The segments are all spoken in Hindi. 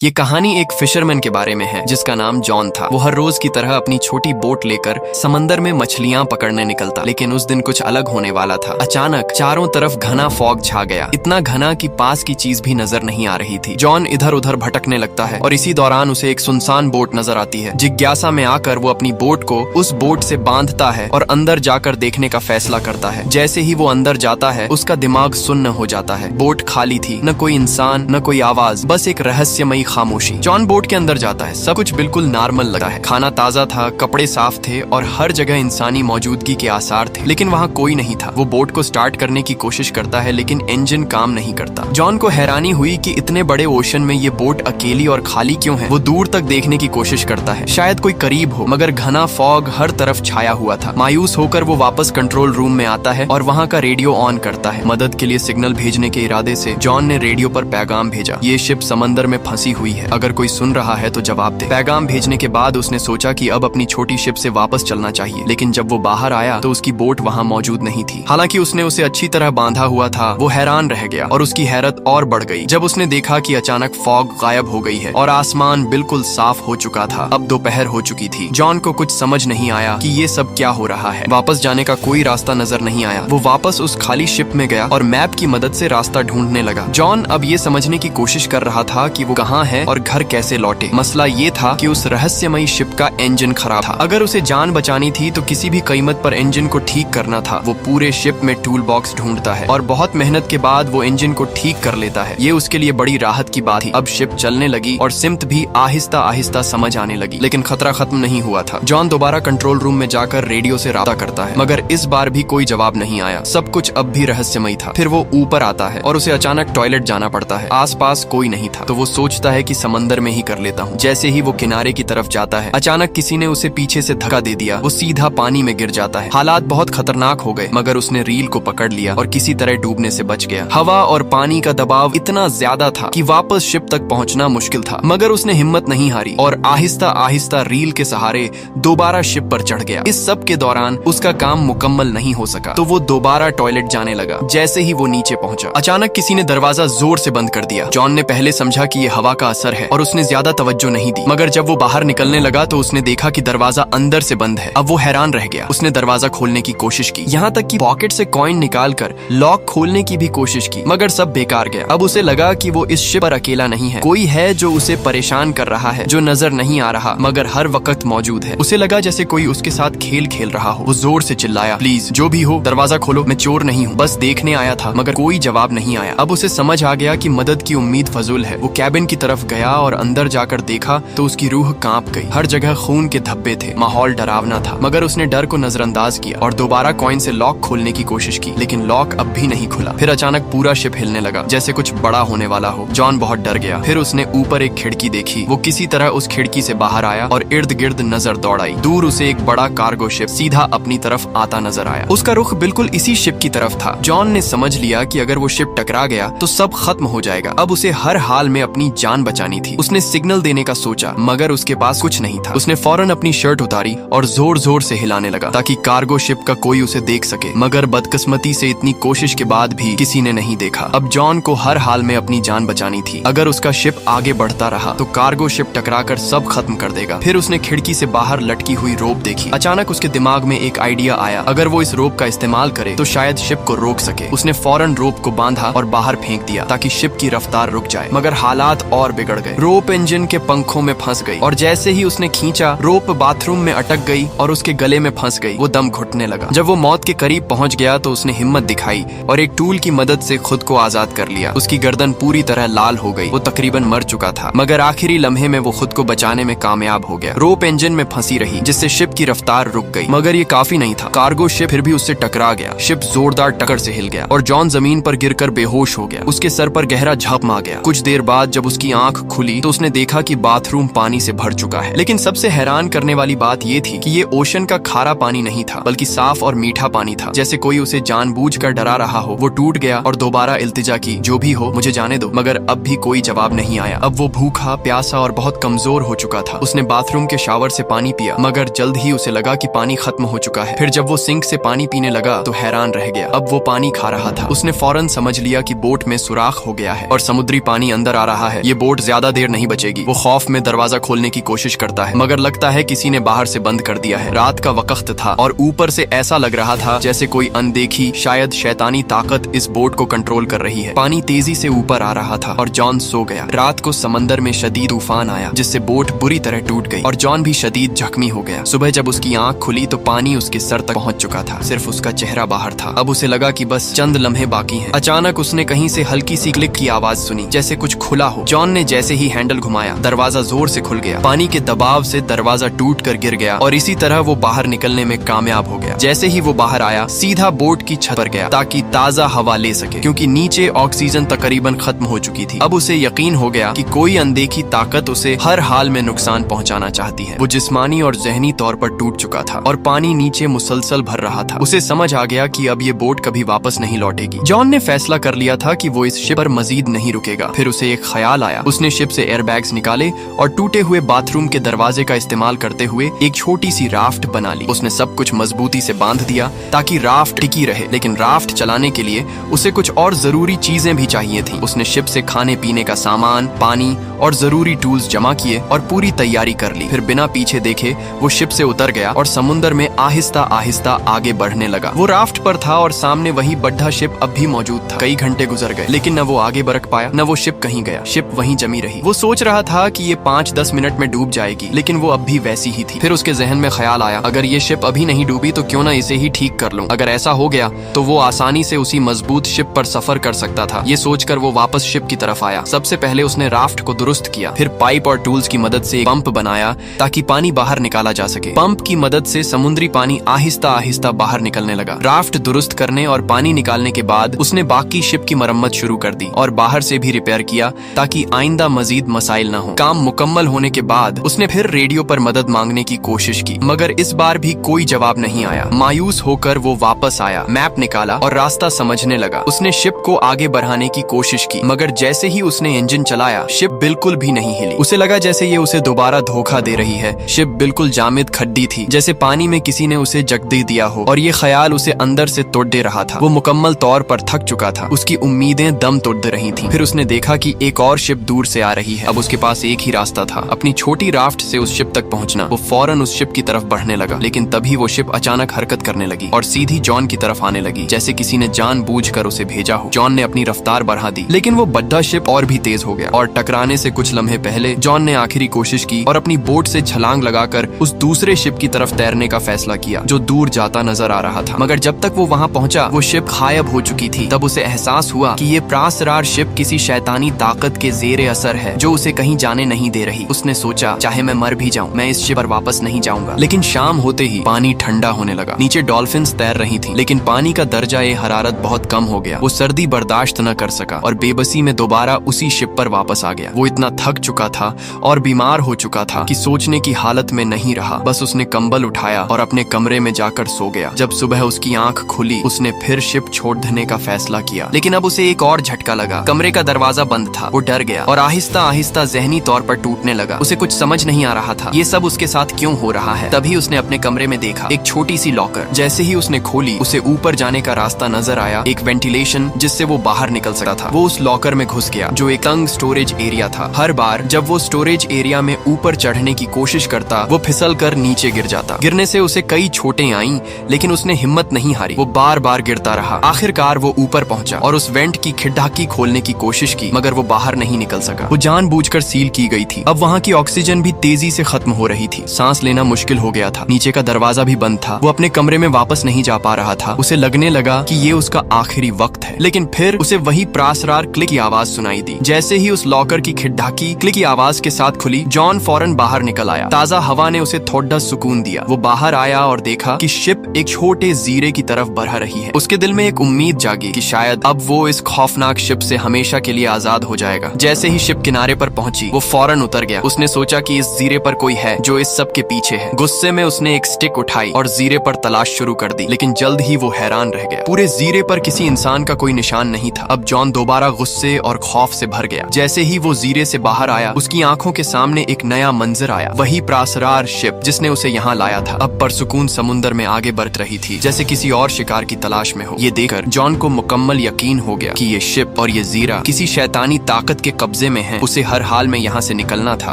ये कहानी एक फिशरमैन के बारे में है जिसका नाम जॉन था। वो हर रोज की तरह अपनी छोटी बोट लेकर समंदर में मछलियां पकड़ने निकलता, लेकिन उस दिन कुछ अलग होने वाला था। अचानक चारों तरफ घना फॉग छा गया, इतना घना कि पास की चीज भी नजर नहीं आ रही थी। जॉन इधर उधर भटकने लगता है और इसी दौरान उसे एक सुनसान बोट नजर आती है। जिज्ञासा में आकर वो अपनी बोट को उस बोट से बांधता है और अंदर जाकर देखने का फैसला करता है। जैसे ही वो अंदर जाता है उसका दिमाग सुन्न हो जाता है। बोट खाली थी, न कोई इंसान न कोई आवाज, बस एक रहस्यमयी खामोशी। जॉन बोट के अंदर जाता है, सब कुछ बिल्कुल नॉर्मल लगा है। खाना ताजा था, कपड़े साफ थे और हर जगह इंसानी मौजूदगी के आसार थे, लेकिन वहाँ कोई नहीं था। वो बोट को स्टार्ट करने की कोशिश करता है लेकिन इंजन काम नहीं करता। जॉन को हैरानी हुई कि इतने बड़े ओशन में ये बोट अकेली और खाली क्यों है। वो दूर तक देखने की कोशिश करता है, शायद कोई करीब हो, मगर घना फॉग हर तरफ छाया हुआ था। मायूस होकर वो वापस कंट्रोल रूम में आता है और वहाँ का रेडियो ऑन करता है। मदद के लिए सिग्नल भेजने के इरादे से जॉन ने रेडियो पर पैगाम भेजा, ये शिप समंदर में फंसी हुई है, अगर कोई सुन रहा है तो जवाब दे। पैगाम भेजने के बाद उसने सोचा कि अब अपनी छोटी शिप से वापस चलना चाहिए, लेकिन जब वो बाहर आया तो उसकी बोट वहाँ मौजूद नहीं थी। हालांकि उसने उसे अच्छी तरह बांधा हुआ था। वो हैरान रह गया और उसकी हैरत और बढ़ गई जब उसने देखा कि अचानक फॉग गायब हो गई है और आसमान बिल्कुल साफ हो चुका था। अब दोपहर हो चुकी थी। जॉन को कुछ समझ नहीं आया कि ये सब क्या हो रहा है। वापस जाने का कोई रास्ता नजर नहीं आया। वो वापस उस खाली शिप में गया और मैप की मदद से रास्ता ढूंढने लगा। जॉन अब ये समझने की कोशिश कर रहा था कि वो कहाँ है और घर कैसे लौटे। मसला ये था कि उस रहस्यमयी शिप का इंजन खराब था। अगर उसे जान बचानी थी तो किसी भी कीमत पर इंजन को ठीक करना था। वो पूरे शिप में टूल बॉक्स ढूंढता है और बहुत मेहनत के बाद वो इंजन को ठीक कर लेता है। ये उसके लिए बड़ी राहत की बात थी। अब शिप चलने लगी और सिमत भी आहिस्ता आहिस्ता समझ आने लगी, लेकिन खतरा खत्म नहीं हुआ था। जॉन दोबारा कंट्रोल रूम में जाकर रेडियो से राब्ता करता है, मगर इस बार भी कोई जवाब नहीं आया। सब कुछ अब भी रहस्यमयी था। फिर वो ऊपर आता है और उसे अचानक टॉयलेट जाना पड़ता है। आसपास कोई नहीं था तो वो सोचता है कि समंदर में ही कर लेता हूँ। जैसे ही वो किनारे की तरफ जाता है, अचानक किसी ने उसे पीछे से धक्का दे दिया। वो सीधा पानी में गिर जाता है। हालात बहुत खतरनाक हो गए, मगर उसने रील को पकड़ लिया और किसी तरह डूबने से बच गया। हवा और पानी का दबाव इतना ज्यादा था कि वापस शिप तक पहुंचना मुश्किल था, मगर उसने हिम्मत नहीं हारी और आहिस्ता आहिस्ता रील के सहारे दोबारा शिप पर चढ़ गया। इस सब के दौरान उसका काम मुकम्मल नहीं हो सका तो वो दोबारा टॉयलेट जाने लगा। जैसे ही वो नीचे पहुंचा, अचानक किसी ने दरवाजा जोर से बंद कर दिया। जॉन ने पहले समझा कि ये हवा का असर है और उसने ज्यादा तवज्जो नहीं दी, मगर जब वो बाहर निकलने लगा तो उसने देखा कि दरवाजा अंदर से बंद है। अब वो हैरान रह गया। उसने दरवाजा खोलने की कोशिश की, यहाँ तक कि पॉकेट से कॉइन निकालकर लॉक खोलने की भी कोशिश की, मगर सब बेकार गया। अब उसे लगा कि वो इस शिप पर अकेला नहीं है, कोई है जो उसे परेशान कर रहा है, जो नजर नहीं आ रहा मगर हर वक्त मौजूद है। उसे लगा जैसे कोई उसके साथ खेल खेल रहा हो। वो जोर से चिल्लाया, प्लीज जो भी हो दरवाजा खोलो, मैं चोर नहीं हूँ, बस देखने आया था। मगर कोई जवाब नहीं आया। अब उसे समझ आ गया कि मदद की उम्मीद फजूल है। वो कैबिन की तरफ गया और अंदर जाकर देखा तो उसकी रूह कांप गई। हर जगह खून के धब्बे थे, माहौल डरावना था, मगर उसने डर को नजरअंदाज किया और दोबारा कॉइन से लॉक खोलने की कोशिश की, लेकिन लॉक अब भी नहीं खुला। फिर अचानक पूरा शिप हिलने लगा जैसे कुछ बड़ा होने वाला हो। जॉन बहुत डर गया। फिर उसने ऊपर एक खिड़की देखी। वो किसी तरह उस खिड़की से बाहर आया और इर्द गिर्द नजर दौड़ाई। दूर उसे एक बड़ा कार्गो शिप सीधा अपनी तरफ आता नजर आया। उसका रुख बिल्कुल इसी शिप की तरफ था। जॉन ने समझ लिया कि अगर वो शिप टकरा गया तो सब खत्म हो जाएगा। अब उसे हर हाल में अपनी जान बचानी थी। उसने सिग्नल देने का सोचा, मगर उसके पास कुछ नहीं था। उसने फौरन अपनी शर्ट उतारी और जोर जोर से हिलाने लगा ताकि कार्गो शिप का कोई उसे देख सके, मगर बदकिस्मती से इतनी कोशिश के बाद भी किसी ने नहीं देखा। अब जॉन को हर हाल में अपनी जान बचानी थी। अगर उसका शिप आगे बढ़ता रहा तो कार्गो शिप टकराकर सब खत्म कर देगा। फिर उसने खिड़की से बाहर लटकी हुई रोप देखी। अचानक उसके दिमाग में एक आइडिया आया, अगर वो इस रोप का इस्तेमाल करे तो शायद शिप को रोक सके। उसने फौरन रोप को बांधा और बाहर फेंक दिया ताकि शिप की रफ्तार रुक जाए, मगर हालात और बिगड़ गए। रोप इंजन के पंखों में फंस गई और जैसे ही उसने खींचा, रोप बाथरूम में अटक गई और उसके गले में फंस गई। वो दम घुटने लगा। जब वो मौत के करीब पहुंच गया तो उसने हिम्मत दिखाई और एक टूल की मदद से खुद को आजाद कर लिया। उसकी गर्दन पूरी तरह लाल हो गई। वो तकरीबन मर चुका था, मगर आखिरी लम्हे में वो खुद को बचाने में कामयाब हो गया। रोप इंजन में फंसी रही जिससे शिप की रफ्तार रुक गई, मगर ये काफी नहीं था। कार्गो शिप फिर भी उससे टकरा गया। शिप जोरदार टक्कर से हिल गया और जॉन जमीन पर गिरकर बेहोश हो गया। उसके सर पर गहरा झपम आ गया। कुछ देर बाद जब उसकी आंख खुली तो उसने देखा कि बाथरूम पानी से भर चुका है। लेकिन सबसे हैरान करने वाली बात ये थी कि ये ओशन का खारा पानी नहीं था, बल्कि साफ और मीठा पानी था, जैसे कोई उसे जानबूझकर डरा रहा हो। वो टूट गया और दोबारा इल्तिजा की, जो भी हो मुझे जाने दो, मगर अब भी कोई जवाब नहीं आया। अब वो भूखा, प्यासा और बहुत कमजोर हो चुका था। उसने बाथरूम के शावर से पानी पिया, मगर जल्द ही उसे लगा कि पानी खत्म हो चुका है। फिर जब वो सिंक से पानी पीने लगा तो हैरान रह गया। अब वो पानी खा रहा था। उसने फौरन समझ लिया कि बोट में सुराख हो गया है और समुद्री पानी अंदर आ रहा है। ये बोट ज्यादा देर नहीं बचेगी। वो खौफ में दरवाजा खोलने की कोशिश करता है, मगर लगता है किसी ने बाहर से बंद कर दिया है। रात का वक्त था और ऊपर से ऐसा लग रहा था जैसे कोई अनदेखी शायद शैतानी ताकत इस बोट को कंट्रोल कर रही है। पानी तेजी से ऊपर आ रहा था और जॉन सो गया। रात को समंदर में शदीद तूफान आया जिससे बोट बुरी तरह टूट गई और जॉन भी शदीद जख्मी हो गया। सुबह जब उसकी आंख खुली तो पानी उसके सर तक पहुंच चुका था, सिर्फ उसका चेहरा बाहर था। अब उसे लगा कि बस चंद लम्हे बाकी हैं। अचानक उसने कहीं से हल्की सी क्लिक की आवाज सुनी, जैसे कुछ खुला हो। जॉन ने जैसे ही हैंडल घुमाया, दरवाजा जोर से खुल गया। पानी के दबाव से दरवाजा टूट कर गिर गया और इसी तरह वो बाहर निकलने में कामयाब हो गया। जैसे ही वो बाहर आया, सीधा बोट की छत पर गया ताकि ताजा हवा ले सके, क्योंकि नीचे ऑक्सीजन तकरीबन खत्म हो चुकी थी। अब उसे यकीन हो गया कि कोई अनदेखी ताकत उसे हर हाल में नुकसान पहुंचाना चाहती है। वो जिस्मानी और जहनी तौर पर टूट चुका था और पानी नीचे मुसलसल भर रहा था। उसे समझ आ गया कि अब ये बोट कभी वापस नहीं लौटेगी। जॉन ने फैसला कर लिया था कि वो इस शिप पर मजीद नहीं रुकेगा। फिर उसे एक ख्याल आया। उसने शिप से एयरबैग्स निकाले और टूटे हुए बाथरूम के दरवाजे का इस्तेमाल करते हुए एक छोटी सी राफ्ट बना ली। उसने सब कुछ मजबूती से बांध दिया ताकि राफ्ट टिकी रहे, लेकिन राफ्ट चलाने के लिए उसे कुछ और जरूरी चीजें भी चाहिए थी। उसने शिप से खाने पीने का सामान, पानी और जरूरी टूल्स जमा किए और पूरी तैयारी कर ली। फिर बिना पीछे देखे वो शिप से उतर गया और समुद्र में आहिस्ता आहिस्ता आगे बढ़ने लगा। वो राफ्ट पर था और सामने वही बड्ढा शिप अब भी मौजूद था। कई घंटे गुजर गए लेकिन न वो आगे बढ़ पाया, न वो शिप कहीं गया। शिप वहीं जमी रही। वो सोच रहा था कि ये 5-10 मिनट में डूब जाएगी, लेकिन वो अब भी वैसी ही थी। फिर उसके जहन में ख्याल आया, अगर ये शिप अभी नहीं डूबी तो क्यों ना इसे ही ठीक कर लूं। अगर ऐसा हो गया तो वो आसानी से उसी मजबूत शिप पर सफर कर सकता था। ये सोचकर वो वापस शिप की तरफ आया। सबसे पहले उसने राफ्ट को दुरुस्त किया, फिर पाइप और टूल्स की मदद से एक पंप बनाया ताकि पानी बाहर निकाला जा सके। पंप की मदद से समुद्री पानी आहिस्ता आहिस्ता बाहर निकलने लगा। राफ्ट दुरुस्त करने और पानी निकालने के बाद उसने बाकी शिप की मरम्मत शुरू कर दी और बाहर से भी रिपेयर किया ताकि आइंदा मजीद मसाइल न हो। काम मुकम्मल होने के बाद उसने फिर रेडियो पर मदद मांगने की कोशिश की, मगर इस बार भी कोई जवाब नहीं आया। मायूस होकर वो वापस आया, मैप निकाला और रास्ता समझने लगा। उसने शिप को आगे बढ़ाने की कोशिश की, मगर जैसे ही उसने इंजन चलाया, शिप बिल्कुल भी नहीं हिली। उसे लगा जैसे ये उसे दोबारा धोखा दे रही है। शिप बिल्कुल जामिद खड्डी थी, जैसे पानी में किसी ने उसे जकदे दिया हो, और ये ख्याल उसे अंदर से तोड़ दे रहा था। वो मुकम्मल तौर पर थक चुका था। उसकी उम्मीदें दम तोड़ दे रही थीं। फिर उसने देखा कि एक और शिप दूर से आ रही है। अब उसके पास एक ही रास्ता था, अपनी छोटी राफ्ट से उस शिप तक पहुंचना। वो फौरन उस शिप की तरफ बढ़ने लगा, लेकिन तभी वो शिप अचानक हरकत करने लगी और सीधी जॉन की तरफ आने लगी, जैसे किसी ने जानबूझकर उसे भेजा हो। जॉन ने अपनी रफ्तार बढ़ा दी, लेकिन वो बड्ढा शिप और भी तेज हो गया और टकराने से कुछ लम्हे पहले जॉन ने आखिरी कोशिश की और अपनी बोट से छलांग लगाकर उस दूसरे शिप की तरफ तैरने का फैसला किया जो दूर जाता नजर आ रहा था। मगर जब तक वो वहां पहुंचा, वो शिप गायब हो चुकी थी। तब उसे एहसास हुआ कि ये प्रासरार शिप किसी शैतानी ताकत के जेरे असर है जो उसे कहीं जाने नहीं दे रही। उसने सोचा, चाहे मैं मर भी जाऊं, मैं इस शिप पर वापस नहीं जाऊंगा। लेकिन शाम होते ही पानी ठंडा होने लगा। नीचे डॉल्फिन्स तैर रही थी, लेकिन पानी का दर्जा ए हरारत बहुत कम हो गया। वो सर्दी बर्दाश्त न कर सका और बेबसी में दोबारा उसी शिप पर वापस आ गया। वो इतना थक चुका था और बीमार हो चुका था कि सोचने की हालत में नहीं रहा। बस उसने कंबल उठाया और अपने कमरे में जाकर सो गया। जब सुबह उसकी आंख खुली, उसने फिर शिप छोड़ देने का फैसला किया, लेकिन अब उसे एक और झटका लगा। कमरे का दरवाजा बंद था। वो डर गया और आहिस्ता आहिस्ता जहनी तौर पर टूटने लगा। उसे कुछ समझ नहीं आ रहा था, ये सब उसके साथ क्यों हो रहा है। तभी उसने अपने कमरे में देखा एक छोटी सी लॉकर। जैसे ही उसने खोली, उसे ऊपर जाने का रास्ता नजर आया, एक वेंटिलेशन जिससे वो बाहर निकल सकता था। वो उस लॉकर में घुस गया जो एक तंग स्टोरेज एरिया था। हर बार जब वो स्टोरेज एरिया में ऊपर चढ़ने की कोशिश करता, वो फिसल कर नीचे गिर जाता। गिरने से उसे कई चोटें आईं, लेकिन उसने हिम्मत नहीं हारी। वो बार बार गिरता रहा। आखिरकार वो ऊपर पहुंचा और उस वेंट की खिड़की खोलने की कोशिश की, मगर वो बाहर नहीं निकल सका। वो जानबूझकर सील की गई थी। अब वहाँ की ऑक्सीजन भी तेजी से खत्म हो रही थी। सांस लेना मुश्किल हो गया था। नीचे का दरवाजा भी बंद था। वो अपने कमरे में वापस नहीं जा पा रहा था। उसे लगने लगा कि ये उसका आखिरी वक्त है, लेकिन फिर उसे वही प्रासरार क्लिक की आवाज सुनाई दी। जैसे ही उस लॉकर की खिड़की क्लिक की आवाज के साथ खुली, जॉन फौरन बाहर निकल आया। ताजा हवा ने उसे थोड़ा सुकून दिया। वो बाहर आया और देखा कि शिप एक छोटे जीरे की तरफ बढ़ रही है। उसके दिल में एक उम्मीद जागी कि शायद अब वो इस खौफनाक शिप से हमेशा के लिए आजाद हो जाएगा। जैसे ही शिप किनारे पर पहुंची, वो फौरन उतर गया। उसने सोचा कि इस जीरे पर कोई है जो इस सब के पीछे है। गुस्से में उसने एक स्टिक उठाई और जीरे पर तलाश शुरू कर दी, लेकिन जल्द ही वो हैरान रह गया। पूरे जीरे पर किसी इंसान का कोई निशान नहीं था। अब जॉन दोबारा गुस्से और खौफ से भर गया। जैसे ही वो जीरे से बाहर आया, उसकी आंखों के सामने एक नया मंजर आया। वही प्रासरार शिप जिसने उसे यहाँ लाया था, अब परसुकून समुद्र में आगे बढ़ रही थी, जैसे किसी और शिकार की तलाश में हो। ये देखकर जॉन को मुकम्मल यकीन हो गया कि ये शिप और ये जीरा किसी शैतानी ताकत के कब्जे कब्जे में है, उसे हर हाल में यहाँ से निकलना था।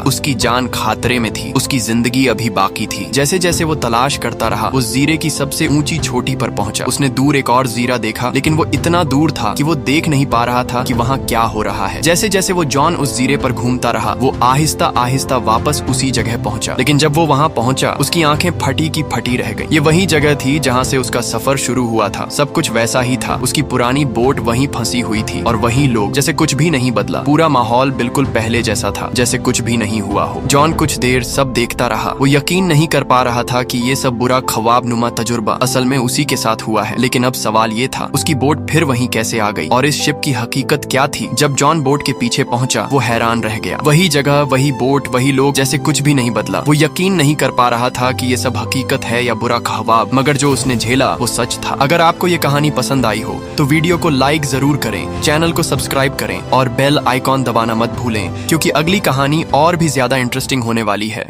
उसकी जान खतरे में थी, उसकी जिंदगी अभी बाकी थी। जैसे जैसे वो तलाश करता रहा, वो जीरे की सबसे ऊंची चोटी पर पहुंचा। उसने दूर एक और जीरा देखा, लेकिन वो इतना दूर था कि वो देख नहीं पा रहा था कि वहाँ क्या हो रहा है। जैसे जैसे वो जॉन उस जीरे पर घूमता रहा, वो आहिस्ता आहिस्ता वापस उसी जगह पहुंचा। लेकिन जब वो वहाँ पहुंचा, उसकी आंखें फटी की फटी रह गई। ये वही जगह थी जहाँ से उसका सफर शुरू हुआ था। सब कुछ वैसा ही था। उसकी पुरानी बोट वहीं फंसी हुई थी और वही लोग, जैसे कुछ भी नहीं बदला। पूरा माहौल बिल्कुल पहले जैसा था, जैसे कुछ भी नहीं हुआ हो। जॉन कुछ देर सब देखता रहा। वो यकीन नहीं कर पा रहा था कि ये सब बुरा ख्वाब नुमा तजुर्बा असल में उसी के साथ हुआ है। लेकिन अब सवाल ये था, उसकी बोट फिर वहीं कैसे आ गई और इस शिप की हकीकत क्या थी? जब जॉन बोट के पीछे पहुंचा, वो हैरान रह गया। वही जगह, वही बोट, वही लोग, जैसे कुछ भी नहीं बदला। वो यकीन नहीं कर पा रहा था कि ये सब हकीकत है या बुरा ख्वाब, मगर जो उसने झेला वो सच था। अगर आपको ये कहानी पसंद आई हो तो वीडियो को लाइक जरूर करें, चैनल को सब्सक्राइब करें और बेल आइकॉन दबाना मत भूलें, क्योंकि अगली कहानी और भी ज्यादा इंटरेस्टिंग होने वाली है।